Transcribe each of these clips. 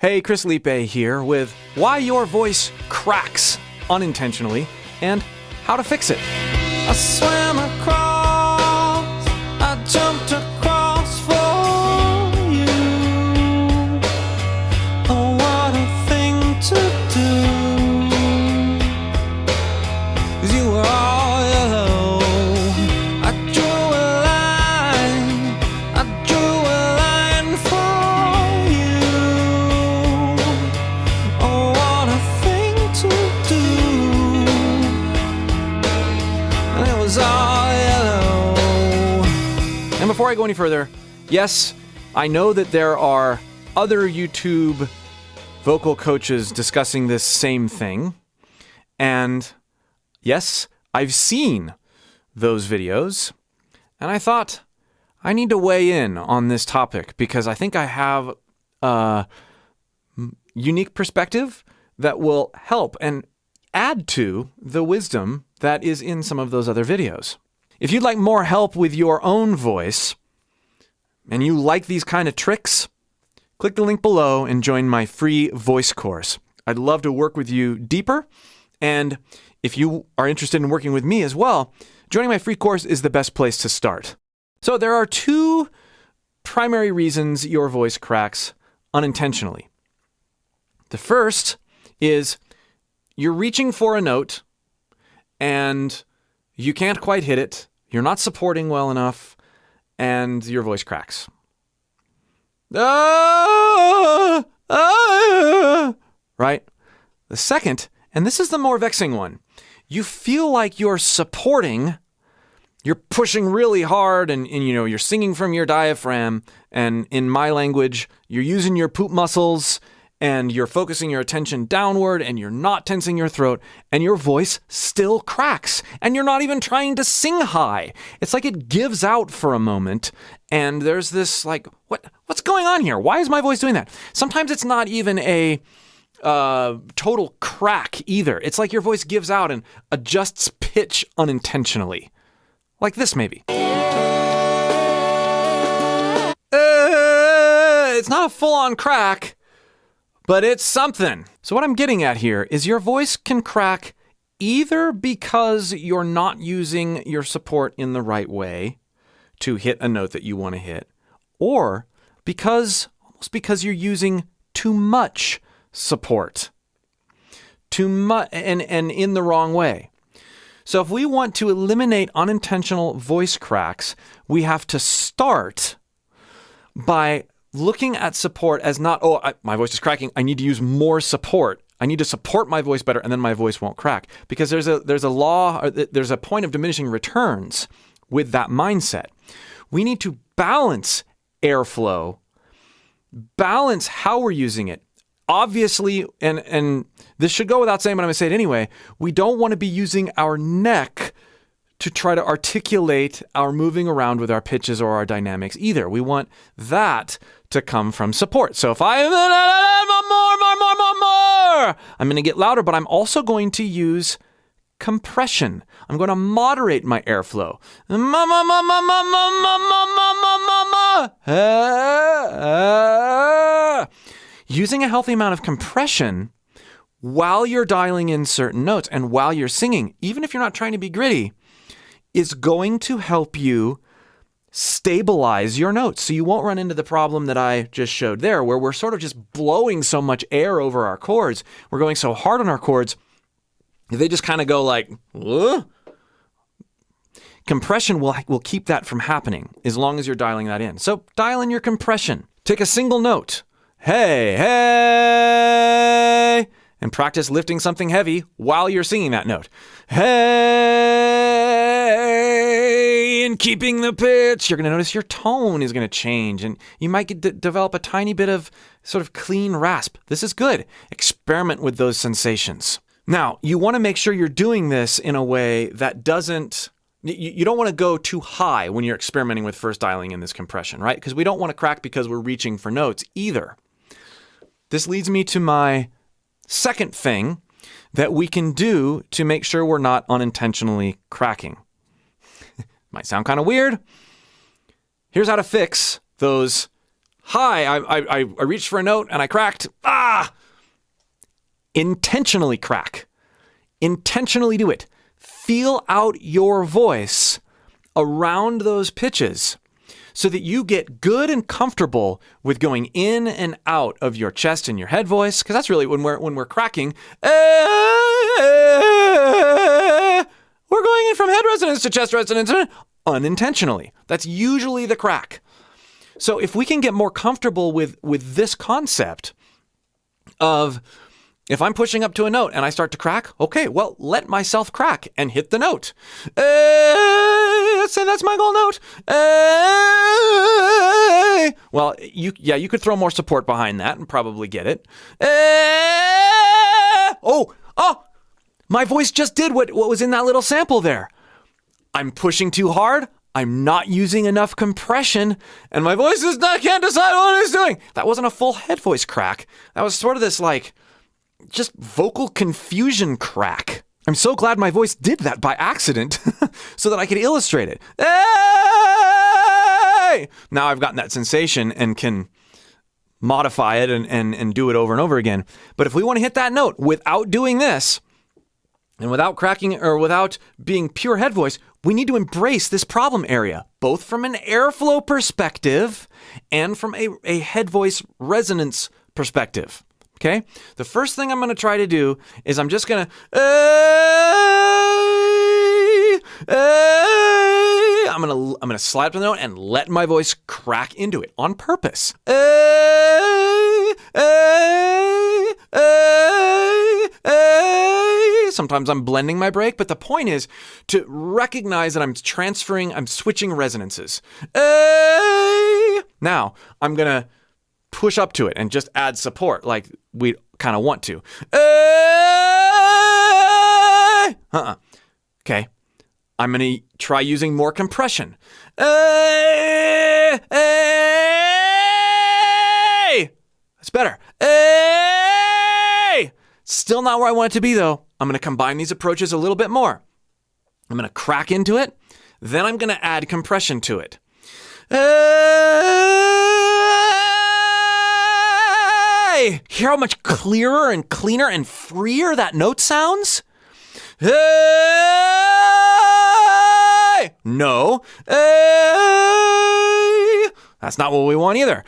Hey, Chris Lipe here with why your voice cracks unintentionally and how to fix it. I swam across, I jumped across for you. Oh, what a thing to do. 'Cause you were all yellow. I drew a line for you. Oh, what a thing to do. And it was all yellow. And before I go any further, yes, I know that there are other YouTube vocal coaches discussing this same thing. And yes, I've seen those videos. And I thought I need to weigh in on this topic because I think I have a unique perspective that will help and add to the wisdom that is in some of those other videos. If you'd like more help with your own voice and you like these kind of tricks, click the link below and join my free voice course. I'd love to work with you deeper. And if you are interested in working with me as well, joining my free course is the best place to start. So there are two primary reasons your voice cracks unintentionally. The first is you're reaching for a note and you can't quite hit it. You're not supporting well enough and your voice cracks. Right? The second, and this is the more vexing one, you feel like you're supporting, you're pushing really hard and you're singing from your diaphragm, and in my language, you're using your poop muscles and you're focusing your attention downward and you're not tensing your throat and your voice still cracks and you're not even trying to sing high. It's like it gives out for a moment and there's this like, what's going on here? Why is my voice doing that? Sometimes it's not even a total crack either. It's like your voice gives out and adjusts pitch unintentionally. Like this maybe. It's not a full-on crack, but it's something. So what I'm getting at here is your voice can crack either because you're not using your support in the right way to hit a note that you want to hit, or almost because you're using too much support. Too much and in the wrong way. So if we want to eliminate unintentional voice cracks, we have to start by looking at support as not, my voice is cracking, I need to use more support. I need to support my voice better and then my voice won't crack. Because there's a law, or there's a point of diminishing returns with that mindset. We need to balance airflow, balance how we're using it. Obviously, and this should go without saying, but I'm going to say it anyway, we don't want to be using our neck to try to articulate our moving around with our pitches or our dynamics either. We want that to come from support. So if I'm going to get louder, but I'm also going to use compression. I'm going to moderate my airflow. Using a healthy amount of compression while you're dialing in certain notes and while you're singing, even if you're not trying to be gritty, is going to help you stabilize your notes. So you won't run into the problem that I just showed there, where we're sort of just blowing so much air over our chords. We're going so hard on our chords, they just kind of go like, ugh. Compression will keep that from happening as long as you're dialing that in. So dial in your compression. Take a single note. Hey, hey, and practice lifting something heavy while you're singing that note. Hey, and keeping the pitch. You're going to notice your tone is going to change, and you might develop a tiny bit of sort of clean rasp. This is good. Experiment with those sensations. Now, you want to make sure you're doing this in a way that doesn't... You don't want to go too high when you're experimenting with first dialing in this compression, right? Because we don't want to crack because we're reaching for notes either. This leads me to my second thing that we can do to make sure we're not unintentionally cracking. Might sound kind of weird. Here's how to fix those Hi, I reached for a note and I cracked. Intentionally crack. Intentionally do it. Feel out your voice around those pitches so that you get good and comfortable with going in and out of your chest and your head voice, because that's really when we're cracking. We're going in from head resonance to chest resonance unintentionally. That's usually the crack. So if we can get more comfortable with this concept of, if I'm pushing up to a note and I start to crack, okay, well, let myself crack and hit the note. Say that's my goal note. Well, you could throw more support behind that and probably get it. Oh, my voice just did what was in that little sample there. I'm pushing too hard. I'm not using enough compression, and my voice can't decide what it's doing. That wasn't a full head voice crack. That was sort of this just vocal confusion crack. I'm so glad my voice did that by accident so that I could illustrate it. Hey! Now I've gotten that sensation and can modify it and do it over and over again. But if we want to hit that note without doing this, and without cracking or without being pure head voice, we need to embrace this problem area, both from an airflow perspective and from a head voice resonance perspective. Okay? The first thing I'm going to try to do is I'm just going to I'm going to slide up to the note and let my voice crack into it on purpose. Sometimes I'm blending my break, but the point is to recognize that I'm switching resonances. Now, I'm going to push up to it and just add support like we kind of want to. Okay. I'm going to try using more compression. That's better. Still not where I want it to be, though. I'm going to combine these approaches a little bit more. I'm going to crack into it. Then I'm going to add compression to it. Hear how much clearer and cleaner and freer that note sounds? No. That's not what we want either.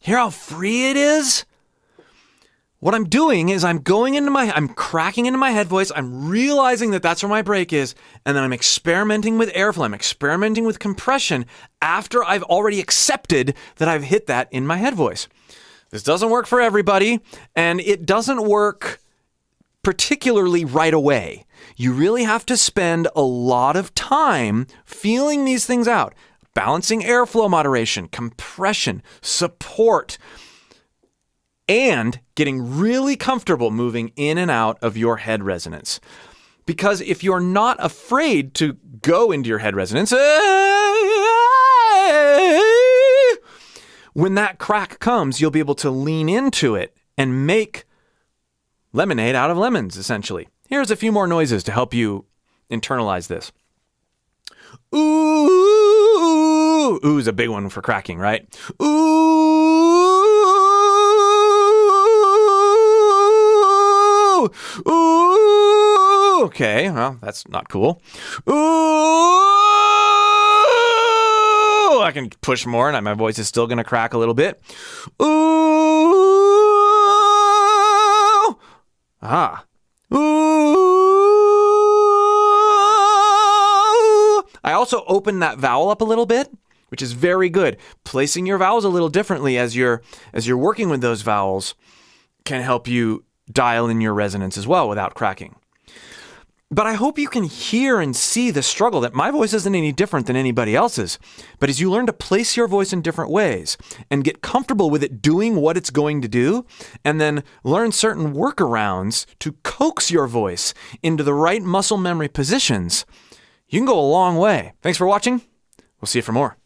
Hear how free it is? What I'm doing is I'm cracking into my head voice. I'm realizing that that's where my break is. And then I'm experimenting with airflow. I'm experimenting with compression after I've already accepted that I've hit that in my head voice. This doesn't work for everybody, and it doesn't work particularly right away. You really have to spend a lot of time feeling these things out. Balancing airflow moderation, compression, support, and getting really comfortable moving in and out of your head resonance. Because if you're not afraid to go into your head resonance, when that crack comes, you'll be able to lean into it and make lemonade out of lemons, essentially. Here's a few more noises to help you internalize this. Ooh. Ooh's a big one for cracking, right? Ooh. Ooh. Okay, well, that's not cool. Ooh. I can push more and my voice is still going to crack a little bit. Ooh. Ah. Ooh. I also open that vowel up a little bit, which is very good. Placing your vowels a little differently as you're working with those vowels can help you dial in your resonance as well without cracking. But I hope you can hear and see the struggle that my voice isn't any different than anybody else's. But as you learn to place your voice in different ways and get comfortable with it doing what it's going to do, and then learn certain workarounds to coax your voice into the right muscle memory positions, you can go a long way. Thanks for watching. We'll see you for more.